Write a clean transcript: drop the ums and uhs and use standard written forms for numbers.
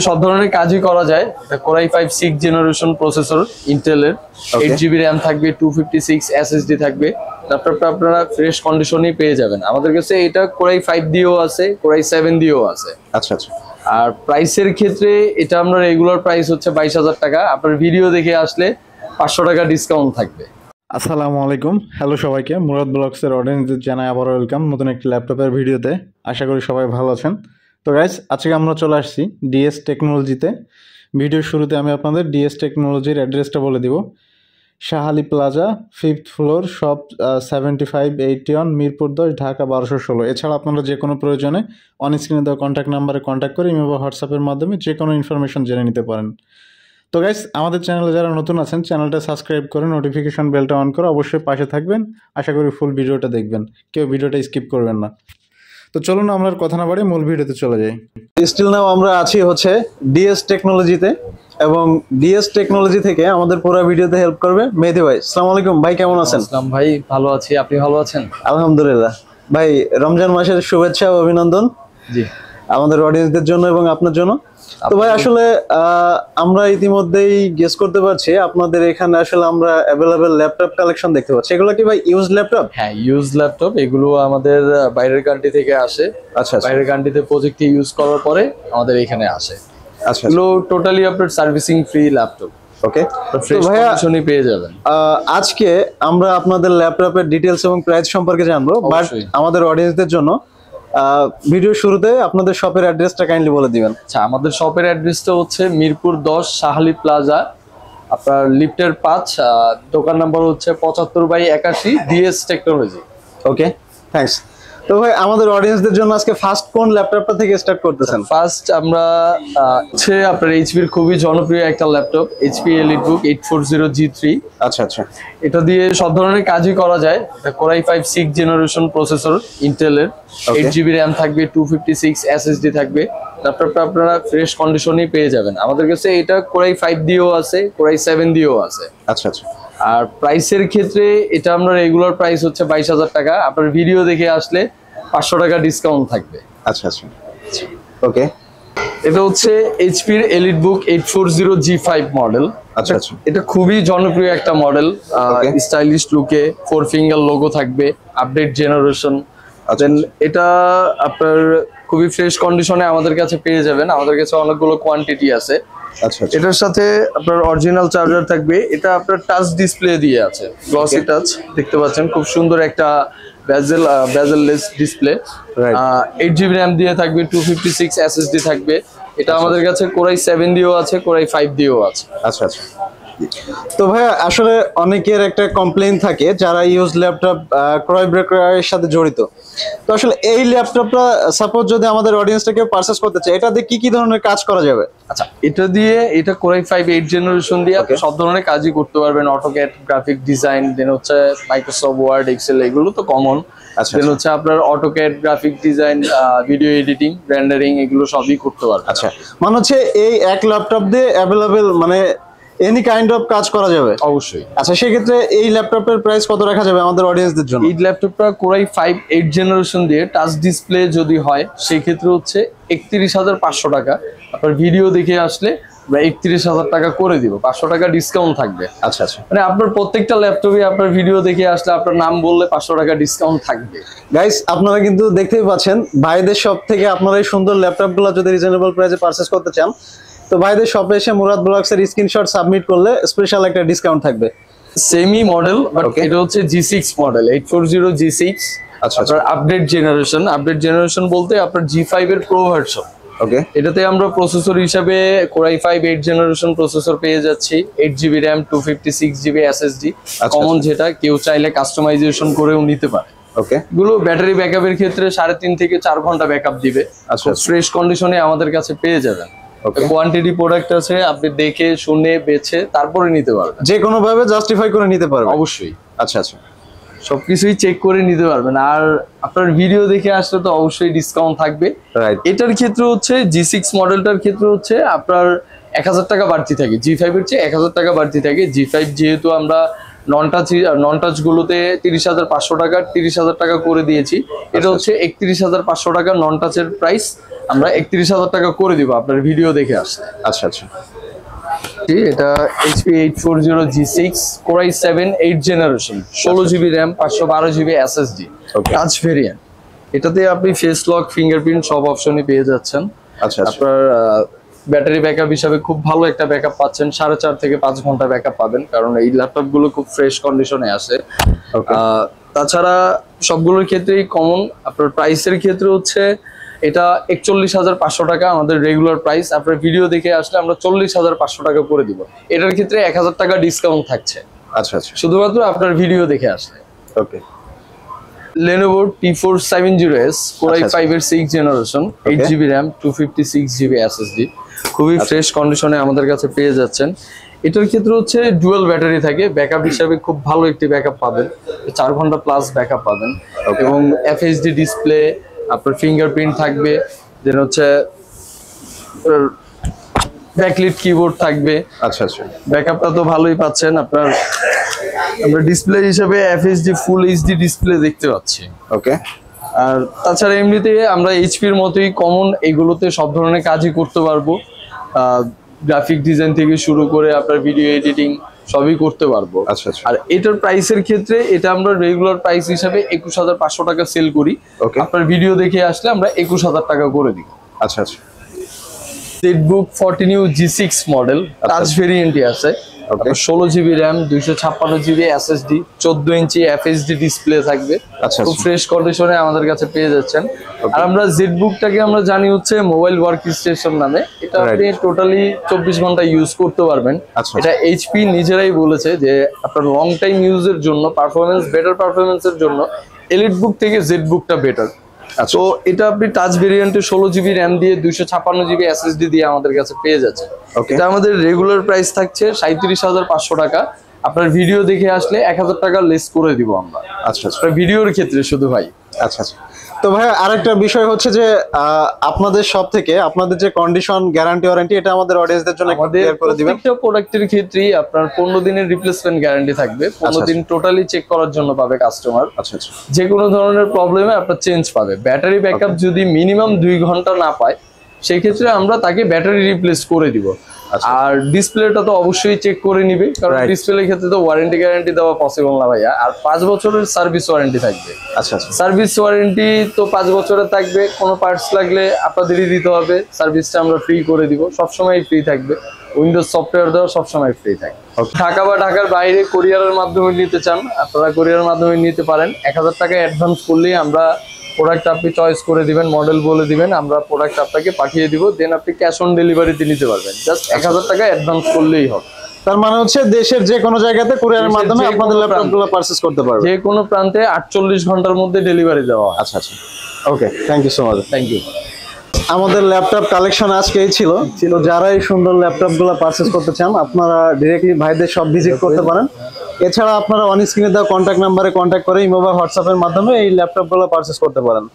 সব ধরনের কাজই করা যায়। এটা কোরাই 5 6 জেনারেশন প্রসেসর ইন্টেলের, 8GB র্যাম থাকবে, 256 SSD থাকবে। ল্যাপটপটা আপনারা ফ্রেশ কন্ডিশনেই পেয়ে যাবেন। আমাদের কাছে এটা কোরাই 5 দিয়েও আছে, কোরাই 7 দিয়েও আছে। আচ্ছা আচ্ছা। আর প্রাইসের ক্ষেত্রে এটা আমরা রেগুলার প্রাইস হচ্ছে 22,000 টাকা। আপনার ভিডিও দেখে আসলে 500 টাকা ডিসকাউন্ট থাকবে। আসসালামু আলাইকুম, হ্যালো সবাইকে। মুরাদ ব্লগসের অডিয়েন্সদের জানাই আবারও ওয়েলকাম নতুন একটি ল্যাপটপের ভিডিওতে। আশা করি সবাই ভালো আছেন। তো গাইস, আজকে আমরা চলে আসছি ডিএস টেকনোলজিতে। ভিডিওর শুরুতে আমি আপনাদের ডিএস টেকনোলজির অ্যাড্রেসটা বলে দিব। Shah Ali plaza, 5th floor, shop 7581, Mirpur 10, Dhaka 1216। এছাড়া আপনারা যে কোনো প্রয়োজনে অন স্ক্রিনে দেওয়া কন্ট্যাক্ট নাম্বারে কন্ট্যাক্ট করে ইমেল বা হোয়াটসঅ্যাপের মাধ্যমে যে কোনো ইনফরমেশন জেনে নিতে পারেন। তো গাইস, আমাদের চ্যানেলে যারা নতুন আছেন চ্যানেলটা সাবস্ক্রাইব করে নোটিফিকেশন বেলটা অন করে অবশ্যই পাশে থাকবেন। আশা করি ফুল ভিডিওটা দেখবেন, কেউ ভিডিওটা স্কিপ করবেন না। তো চলুন আমরা আর কথা না বাড়ি মূল ভিডিওতে চলে যাই। স্টিল নাও আমরা আছি হচ্ছে ডিএস টেকনোলজিতে, এবং ডিএস টেকনোলজি থেকে আমাদের পুরো ভিডিওতে হেল্প করবে মেহেদি ভাই। আসসালামু আলাইকুম ভাই, কেমন আছেন? আসসালাম ভাই, ভালো আছি। আপনি ভালো আছেন? আলহামদুলিল্লাহ ভাই। রমজান মাসের শুভেচ্ছা ও অভিনন্দন জি আমাদের অডিয়েন্সদের জন্য এবং আপনার জন্য। তো ভাই আসলে আমরা ইতিমধ্যেই গেস করতে পারছি আপনাদের এখানে আসলে আমরা অ্যাভেলেবেল ল্যাপটপ কালেকশন দেখতে পাচ্ছি। এগুলো কি ভাই ইউজ ল্যাপটপ? হ্যাঁ, ইউজ ল্যাপটপ। এগুলো আমাদের বাইরের কান্ট্রি থেকে আসে। আচ্ছা, বাইরের কান্ট্রিতে প্রজেক্টে ইউজ করার পরে আমাদের এখানে আসে। আচ্ছা, এগুলো টোটালি আপনার সার্ভিসিং ফ্রি ল্যাপটপ। ওকে। ফ্রেশ কন্ডিশনে পেয়ে যাবেন। আজকে আমরা আপনাদের ল্যাপটপের ডিটেইলস এবং প্রাইস সম্পর্কে জানবো, বাট আমাদের অডিয়েন্সদের জন্য ভিডিও শুরুতে আপনাদের শপের অ্যাড্রেসটা কাইন্ডলি বলে দিবেন। আচ্ছা, আমাদের শপের অ্যাড্রেসটা হচ্ছে মিরপুর 10, শাহ আলী প্লাজা, আপনার লিফটের 5, দোকান নাম্বার হচ্ছে 75/81, ডিএস টেকনোলজি। ওকে, থ্যাঙ্কস। তো ভাই আমাদের অডিয়েন্সদের জন্য আজকে ফার্স্ট কোন ল্যাপটপটা থেকে স্টার্ট করতেছেন? ফার্স্ট আমরা হচ্ছে আপনার এইচপির খুবই জনপ্রিয় একটা ল্যাপটপ, এইচপি এলিটবুক 840G3। আচ্ছা আচ্ছা। এটা দিয়ে সব ধরনের কাজই করা যায়। এটা কোরাই 5 6 জেনারেশন প্রসেসর ইন্টেলের, 8GB র্যাম থাকবে, 256 SSD থাকবে। ল্যাপটপটা আপনারা ফ্রেশ কন্ডিশনেই পেয়ে যাবেন। আমাদের কাছে এটা কোরাই 5 দিয়েও আছে, কোরাই 7 দিয়েও আছে। আচ্ছা আচ্ছা। আর প্রাইসের ক্ষেত্রে এটা আমরা রেগুলার প্রাইস হচ্ছে 22,000 টাকা। আপনার ভিডিও দেখে আসলে 500 টাকা ডিসকাউন্ট থাকবে। আচ্ছা আচ্ছা, ওকে। এটা হচ্ছে এইচপির এলিটবুক 840G5 মডেল। আচ্ছা আচ্ছা। এটা খুবই জনপ্রিয় একটা মডেল, স্টাইলিশ লুকে, 4 ফিঙ্গার লোগো থাকবে, আপডেট জেনারেশন। দেন এটা আপনার খুবই ফ্রেশ কন্ডিশনে আমাদের কাছে পেয়ে যাবেন। আমাদের কাছে অনেকগুলো কোয়ান্টিটি আছে। আচ্ছা, এটার সাথে আপনার অরিজিনাল চার্জার থাকবে। এটা আপনার টাচ ডিসপ্লে দিয়ে আছে, গ্লসি টাচ দেখতে পাচ্ছেন, খুব সুন্দর একটা বেজেললেস ডিসপ্লে। 8GB র্যাম দিয়ে থাকবে, 256 SSD থাকবে। এটা আমাদের কাছে কোরাই 7 দিয়েও আছে, কোরাই 5 দিয়েও আছে। আচ্ছা আচ্ছা। তো ভাইয়া আসলে অনেকের একটা কমপ্লেইন থাকে যারা ইউজ ল্যাপটপ ক্রয় বিক্রয়ের সাথে জড়িত। তো আসলে এই ল্যাপটপটা সাপোজ যদি আমাদের অডিয়েন্সটা কেউ পারচেজ করতে চায়, এটা দিয়ে কি কি ধরনের কাজ করা যাবে? আচ্ছা, এটা দিয়ে এটা কোরাই 5 8 জেনারেশন দিয়ে আপনি সব ধরনের কাজই করতে পারবেন। অটোক্যাড, গ্রাফিক ডিজাইন, দেন হচ্ছে মাইক্রোসফট ওয়ার্ড, এক্সেল, এগুলো তো কমন। দেন হচ্ছে আপনার AutoCAD, graphic design, video editing, rendering, এগুলো সবই করতে পারবেন। আচ্ছা, মানে হচ্ছে এই এক ল্যাপটপ দিয়ে অ্যাভেলেবেল মানে এনি কাইন্ড অফ কাজ করা যাবে? অবশ্যই। আচ্ছা, সেক্ষেত্রে এই ল্যাপটপের প্রাইস কত রাখা যাবে আমাদের অডিয়েন্সদের জন্য? এই ল্যাপটপটা কোরাই 5 8 জেনারেশন দিয়ে টাচ ডিসপ্লে যদি হয় সেই ক্ষেত্রে হচ্ছে 31,500 টাকা। আপনার ভিডিও দেখে আসলে আমরা 31,000 টাকা করে দিব, 500 টাকা ডিসকাউন্ট থাকবে। আচ্ছা আচ্ছা। মানে আপনার প্রত্যেকটা ল্যাপটপে আপনার ভিডিও দেখে আসলে আপনার নাম বললে 500 টাকা ডিসকাউন্ট থাকবে। গাইস, আপনারা কিন্তু দেখতেই পাচ্ছেন ভাইদের শপ থেকে আপনারা এই সুন্দর ল্যাপটপগুলো যদি রিজনেবল প্রাইসে পারচেজ করতে চান, তো ভাইদের শপে এসে মুরাদ ব্লগসের স্ক্রিনশট সাবমিট করলে স্পেশাল একটা ডিসকাউন্ট থাকবে। সেমি মডেল, বাট এটা হচ্ছে G6 মডেল, 840G6। আচ্ছা, আপনার আপডেট জেনারেশন বলতে আপনার G5 এর প্রো ভার্সন। ওকে। এটাতে আমরা প্রসেসর হিসাবে কোরাই 5 8 জেনারেশন প্রসেসর পেয়ে যাচ্ছি, 8GB RAM, 256GB SSD common, যেটা কেউ চাইলে কাস্টমাইজেশন করেও নিতে পারে। ওকে। এগুলো ব্যাটারি ব্যাকআপের ক্ষেত্রে 3.5 থেকে 4 ঘন্টা ব্যাকআপ দিবে। আচ্ছা, ফ্রেশ কন্ডিশনে আমাদের কাছে পেয়ে যাবেন। কোয়ান্টিটি প্রোডাক্ট আছে, আপনি দেখে শুনে বেছে তারপরে নিতে পারবেন, যে কোনো ভাবে জাস্টিফাই করে নিতে পারবেন। অবশ্যই। আচ্ছা আচ্ছা, সবকিছুই চেক করে নিতে পারবেন। আর আপনার ভিডিও দেখে আসলে তো অবশ্যই ডিসকাউন্ট থাকবে। এটার ক্ষেত্রে হচ্ছে G6 মডেলটার ক্ষেত্রে হচ্ছে আপনার 1000 টাকা বাড়তি থাকে, G5 এর চেয়ে 1000 টাকা বাড়তি থাকে। G5 যেহেতু আমরা নন টাচ গুলোতে 30,500 টাকা, 30,000 টাকা করে দিয়েছি। এটা হচ্ছে 31,500 টাকা নন টাচের প্রাইস, আমরা 31,000 টাকা করে দিব আপনার ভিডিও দেখে আসলে। আচ্ছা আচ্ছা, এটা HP 840 G6 Core i7 8 generation, 16GB RAM, 512GB SSD, touch variant. এটাতে আপনি ফেস লক, ফিঙ্গারপ্রিন্ট সব অপশনই পেয়ে যাচ্ছেন। আচ্ছা আপনার ব্যাটারি ব্যাকআপ হিসাবে খুব ভালো একটা ব্যাকআপ পাচ্ছেন, 4.5 থেকে 5 ঘন্টা ব্যাকআপ পাবেন, কারণ এই ল্যাপটপ গুলো খুব ফ্রেশ কন্ডিশনে আসে। তাছাড়া সবগুলোর ক্ষেত্রেই কমন আপনার প্রাইসের ক্ষেত্রে হচ্ছে এটা 41,500 টাকা আমাদের রেগুলার প্রাইস। আপনার ভিডিও দেখে আসলে আমরা 40,500 টাকা করে দিব। এটার ক্ষেত্রে 1,000 টাকা ডিসকাউন্ট থাকছে। আচ্ছা আচ্ছা, শুধুমাত্র আপনার ভিডিও দেখে আসলে। ওকে। Lenovo T470S Core i5 এর 6 generation, 8GB RAM, 256GB SSD, খুবই ফ্রেশ কন্ডিশনে আমাদের কাছে পেয়ে যাচ্ছেন। এটার ক্ষেত্রে হচ্ছে ডুয়াল ব্যাটারি থাকে, ব্যাকআপ হিসাবে খুব ভালো একটি ব্যাকআপ পাবেন, 4 ঘন্টা প্লাস ব্যাকআপ পাবেন, এবং FHD ডিসপ্লে, আপনার ফিঙ্গারপ্রিন্ট থাকবে, দেন হচ্ছে ব্যাকলিট কিবোর্ড থাকবে। আচ্ছা আচ্ছা, ব্যাকআপটা তো ভালোই পাচ্ছেন আপনার। আমরা ডিসপ্লে হিসেবে FHD ফুল HD ডিসপ্লে দেখতে পাচ্ছি। ওকে। আর তাছাড়া এমনিতে আমরা এইচপির মতোই কমন এগুলোতে সব ধরনের কাজই করতে পারবো, গ্রাফিক ডিজাইন থেকে শুরু করে আপনার ভিডিও এডিটিং সবই করতে পারবো। আচ্ছা আচ্ছা, আর এটার প্রাইসের ক্ষেত্রে এটা আমরা রেগুলার প্রাইস হিসাবে 21,500 টাকা সেল করি। আপনার ভিডিও দেখে আসলে আমরা 21,000 টাকা করে দিই। আচ্ছা আচ্ছা, ZBook 14U G6 model, touch ভেরিয়েন্টই আছে, 16GB RAM, 256GB SSD, 14 ইঞ্চি FHD ডিসপ্লে থাকবে, খুব ফ্রেশ কন্ডিশনে আমাদের কাছে পেয়ে যাচ্ছেন। আর আমরা ZBookটাকে আমরা জানি হচ্ছে মোবাইল ওয়ার্ক স্টেশন নামে। এটা আপনি টোটালি 24 ঘন্টা ইউজ করতে পারবেন। এটা HP নিজেরাই বলেছে যে আপনার লং টাইম ইউজের জন্য, বেটার পারফরমেন্সের জন্য এলিটবুক থেকে ZBookটা বেটার। তো এটা আপনি টাচ ভেরিয়েন্টে 16GB RAM দিয়ে 256GB SSD দিয়ে আমাদের কাছে পেয়ে যাচ্ছে। এটা আমাদের রেগুলার প্রাইস থাকছে 37,500 টাকা। আপনার ভিডিও দেখে আসলে 1,000 টাকা লেস করে দিব আমরা। আচ্ছা আচ্ছা, ভিডিওর ক্ষেত্রে শুধু ভাই। আচ্ছা আচ্ছা। তো ভাই আরেকটা বিষয় হচ্ছে যে আপনাদের সব থেকে আপনাদের যে কন্ডিশন, গ্যারান্টি, ওয়ারেন্টি, এটা আমাদের অডিয়েন্সদের জন্য ক্লিয়ার করে দিবেন। প্রত্যেকটা প্রোডাক্টের ক্ষেত্রেই আপনার 15 দিনের রিপ্লেসমেন্ট গ্যারান্টি থাকবে। 15 দিন টোটালি চেক করার জন্য পাবে কাস্টমার। আচ্ছা আচ্ছা, যে কোনো ধরনের প্রবলেমে আপনার চেঞ্জ পাবে। ব্যাটারি ব্যাকআপ যদি মিনিমাম 2 ঘন্টা না পায়, সেই ক্ষেত্রে আমরা তাকে ব্যাটারি রিপ্লেস করে দিব। আর ডিসপ্লেটা তো অবশ্যই চেক করে নিবে, কারণ ডিসপ্লের ক্ষেত্রে তো ওয়ারেন্টি গ্যারান্টি দেওয়া পসিবল না ভাইয়া। আর 5 বছরের সার্ভিস ওয়ারেন্টি থাকবে। আচ্ছা আচ্ছা, সার্ভিস ওয়ারেন্টি তো 5 বছরের থাকবে। কোনো পার্টস লাগলে আপনাদেরই দিতে হবে, সার্ভিসটা আমরা ফ্রি করে দিব, সবসময় ফ্রি থাকবে। উইন্ডোজ সফটওয়্যার দেওয়া সবসময় ফ্রি থাকবে। ঢাকা বা ঢাকার বাইরে কুরিয়ারের মাধ্যমে নিতে চান, আপনারা কুরিয়ারের মাধ্যমে নিতে পারেন। 1,000 টাকা অ্যাডভান্স করলেই আমরা প্রোডাক্ট আপনি চয়েস করে দিবেন, মডেল বলে দিবেন, আমরা প্রোডাক্ট আপনাকে পাঠিয়ে দিব। দেন আপনি ক্যাশ অন ডেলিভারিতে নিতে পারবেন। জাস্ট 1,000 টাকা অ্যাডভান্স করলেই হবে। তার মানে হচ্ছে দেশের যে কোনো জায়গাতে কুরিয়ারের মাধ্যমে আপনাদের ল্যাপটপগুলো পারচেজ করতে পারবেন। যে কোনো প্রান্তে 48 ঘন্টার মধ্যে ডেলিভারি দেওয়া। আচ্ছা আচ্ছা, okay, thank you so much. Thank you. আমাদের ল্যাপটপ কালেকশন আজকে এই ছিল। যারা এই সুন্দর ল্যাপটপগুলো পারচেজ করতে চান, আপনারা ডিরেক্টলি ভাইদের সব ভিজিট করতে পারেন। এছাড়া আপনারা অন স্ক্রিনে দেওয়া কন্ট্যাক্ট নাম্বারে কন্ট্যাক্ট করে ইমো বা হোয়াটসঅ্যাপের মাধ্যমে এই ল্যাপটপগুলো পারচেজ করতে পারেন।